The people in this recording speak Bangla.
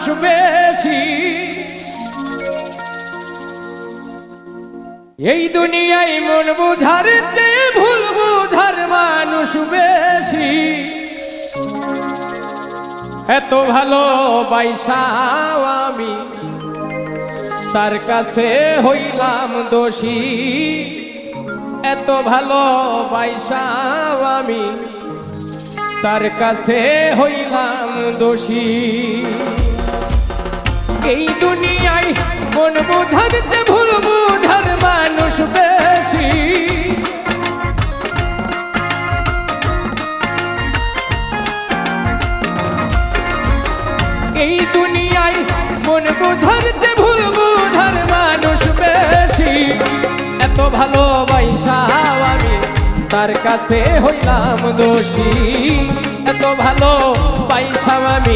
মানুষ বেশি, এই দুনিয়ায় মন বুঝার চেয়ে ভুল বুঝার মানুষ বেশি। এত ভালোবাসাও আমি তার কাছে হইলাম দোষী, এত ভালোবাসাও আমি তার কাছে হইলাম দোষী। এই দুনিয়ায় মন বুঝার চেয়ে ভুল বুঝার মানুষ বেশি, এই দুনিয়ায় মন বুঝার চেয়ে ভুল বুঝার মানুষ বেশি। এত ভালোবাসাও আমি তার কাছে হইলাম দোষী, এত ভালোবাসাও আমি